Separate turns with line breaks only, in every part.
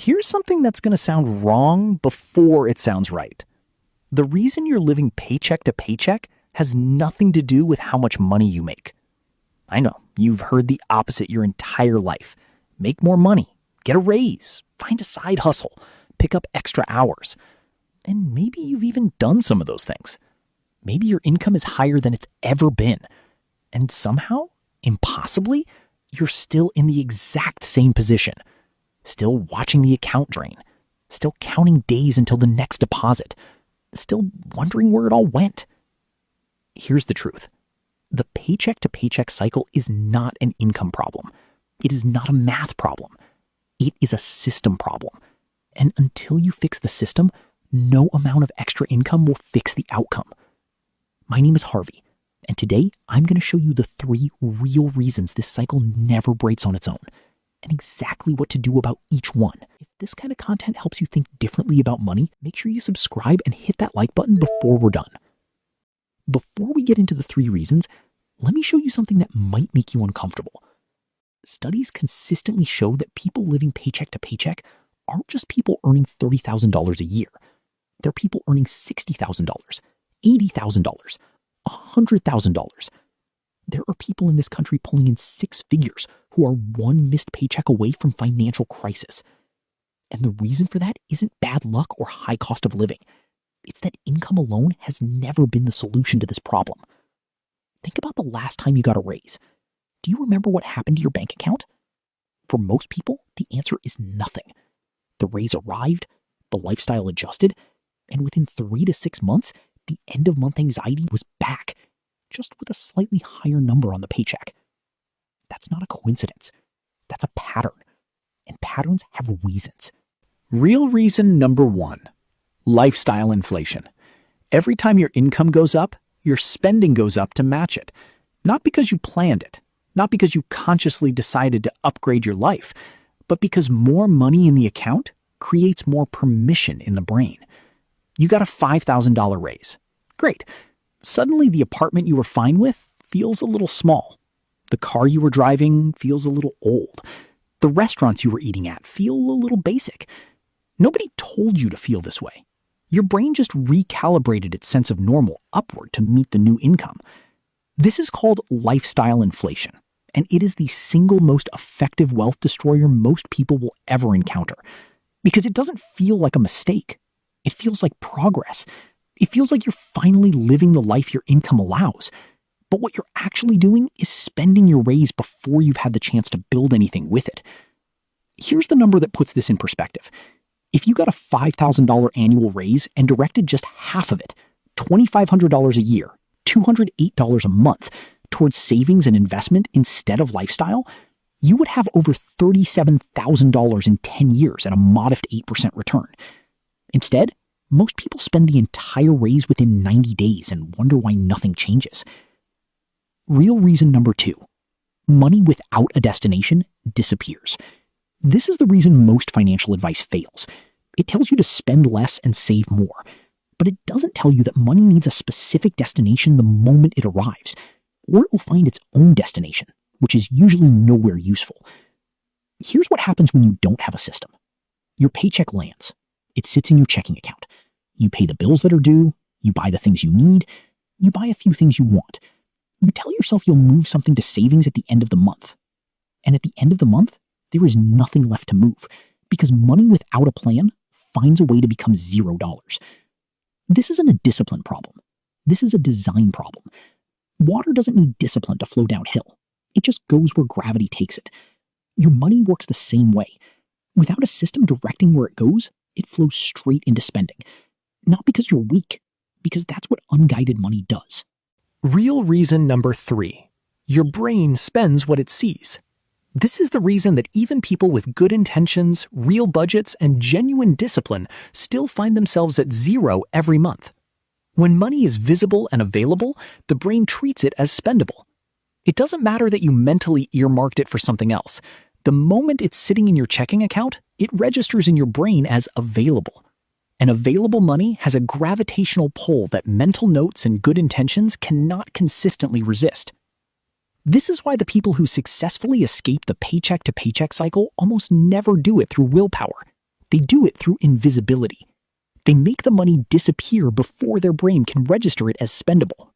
Here's something that's going to sound wrong before it sounds right. The reason you're living paycheck to paycheck has nothing to do with how much money you make. I know, you've heard the opposite your entire life. Make more money, get a raise, find a side hustle, pick up extra hours. And maybe you've even done some of those things. Maybe your income is higher than it's ever been. And somehow, impossibly, you're still in the exact same position. Still watching the account drain. Still counting days until the next deposit. Still wondering where it all went. Here's the truth. The paycheck to paycheck cycle is not an income problem. It is not a math problem. It is a system problem. And until you fix the system, no amount of extra income will fix the outcome. My name is Harvey, and today I'm going to show you the 3 real reasons this cycle never breaks on its own, and exactly what to do about each one. If this kind of content helps you think differently about money, make sure you subscribe and hit that like button before we're done. Before we get into the 3 reasons, let me show you something that might make you uncomfortable. Studies consistently show that people living paycheck to paycheck aren't just people earning $30,000 a year. They're people earning $60,000, $80,000, $100,000. There are people in this country pulling in 6 figures who are one missed paycheck away from financial crisis. And the reason for that isn't bad luck or high cost of living. It's that income alone has never been the solution to this problem. Think about the last time you got a raise. Do you remember what happened to your bank account? For most people, the answer is nothing. The raise arrived, the lifestyle adjusted, and within 3 to 6 months, the end-of-month anxiety was back, just with a slightly higher number on the paycheck. That's not a coincidence. That's a pattern. And patterns have reasons.
Real reason number 1, lifestyle inflation. Every time your income goes up, your spending goes up to match it. Not because you planned it, not because you consciously decided to upgrade your life, but because more money in the account creates more permission in the brain. You got a $5,000 raise. Great. Suddenly the apartment you were fine with feels a little small. The car you were driving feels a little old. The restaurants you were eating at feel a little basic. Nobody told you to feel this way. Your brain just recalibrated its sense of normal upward to meet the new income. This is called lifestyle inflation, and it is the single most effective wealth destroyer most people will ever encounter. Because it doesn't feel like a mistake. It feels like progress. It feels like you're finally living the life your income allows. But what you're actually doing is spending your raise before you've had the chance to build anything with it. Here's the number that puts this in perspective. If you got a $5,000 annual raise and directed just half of it, $2,500 a year, $208 a month, towards savings and investment instead of lifestyle, you would have over $37,000 in 10 years at a modest 8% return. Instead, most people spend the entire raise within 90 days and wonder why nothing changes. Real reason number 2, money without a destination disappears. This is the reason most financial advice fails. It tells you to spend less and save more, but it doesn't tell you that money needs a specific destination the moment it arrives, or it will find its own destination, which is usually nowhere useful. Here's what happens when you don't have a system. Your paycheck lands. It sits in your checking account. You pay the bills that are due, you buy the things you need, you buy a few things you want. You tell yourself you'll move something to savings at the end of the month. And at the end of the month, there is nothing left to move, because money without a plan finds a way to become $0. This isn't a discipline problem. This is a design problem. Water doesn't need discipline to flow downhill. It just goes where gravity takes it. Your money works the same way. Without a system directing where it goes, it flows straight into spending. Not because you're weak, because that's what unguided money does.
Real reason number 3, your brain spends what it sees. This is the reason that even people with good intentions, real budgets, and genuine discipline still find themselves at 0 every month. When money is visible and available, the brain treats it as spendable. It doesn't matter that you mentally earmarked it for something else. The moment it's sitting in your checking account, it registers in your brain as available. And available money has a gravitational pull that mental notes and good intentions cannot consistently resist. This is why the people who successfully escape the paycheck-to-paycheck cycle almost never do it through willpower.
They do it through invisibility. They make the money disappear before their brain can register it as spendable.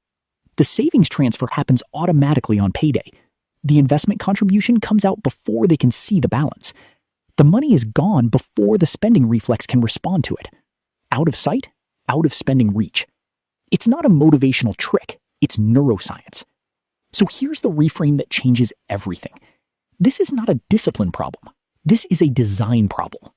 The savings transfer happens automatically on payday. The investment contribution comes out before they can see the balance. The money is gone before the spending reflex can respond to it. Out of sight, out of spending reach. It's not a motivational trick, it's neuroscience. So here's the reframe that changes everything. This is not a discipline problem. This is a design problem.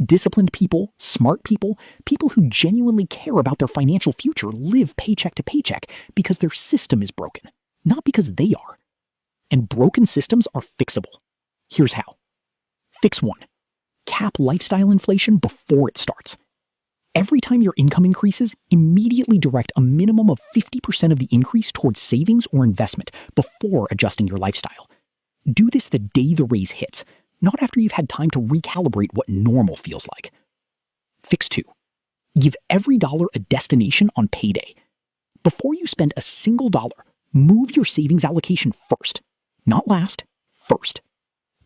Disciplined people, smart people, people who genuinely care about their financial future live paycheck to paycheck because their system is broken, not because they are. And broken systems are fixable. Here's how. Fix 1. Cap lifestyle inflation before it starts. Every time your income increases, immediately direct a minimum of 50% of the increase towards savings or investment before adjusting your lifestyle. Do this the day the raise hits, not after you've had time to recalibrate what normal feels like. Fix 2. Give every dollar a destination on payday. Before you spend a single dollar, move your savings allocation first. Not last, first.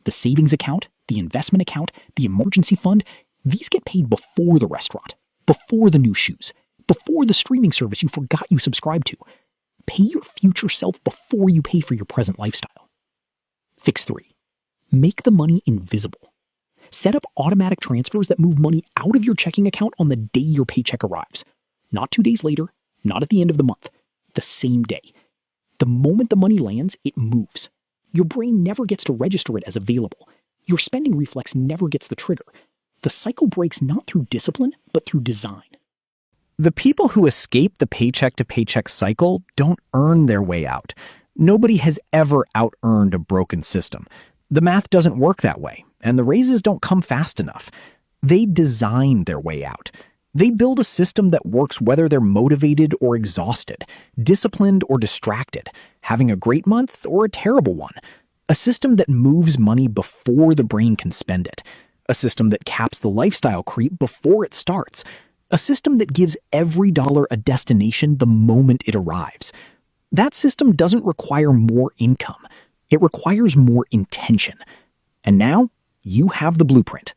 The savings account, the investment account, the emergency fund, these get paid before the restaurant, before the new shoes, before the streaming service you forgot you subscribed to. Pay your future self before you pay for your present lifestyle. Fix 3. Make the money invisible. Set up automatic transfers that move money out of your checking account on the day your paycheck arrives. Not 2 days later, not at the end of the month, the same day. The moment the money lands, it moves. Your brain never gets to register it as available. Your spending reflex never gets the trigger. The cycle breaks not through discipline, but through design.
The people who escape the paycheck-to-paycheck cycle don't earn their way out. Nobody has ever out-earned a broken system. The math doesn't work that way, and the raises don't come fast enough. They design their way out. They build a system that works whether they're motivated or exhausted, disciplined or distracted, having a great month or a terrible one. A system that moves money before the brain can spend it. A system that caps the lifestyle creep before it starts. A system that gives every dollar a destination the moment it arrives. That system doesn't require more income. It requires more intention. And now, you have the blueprint.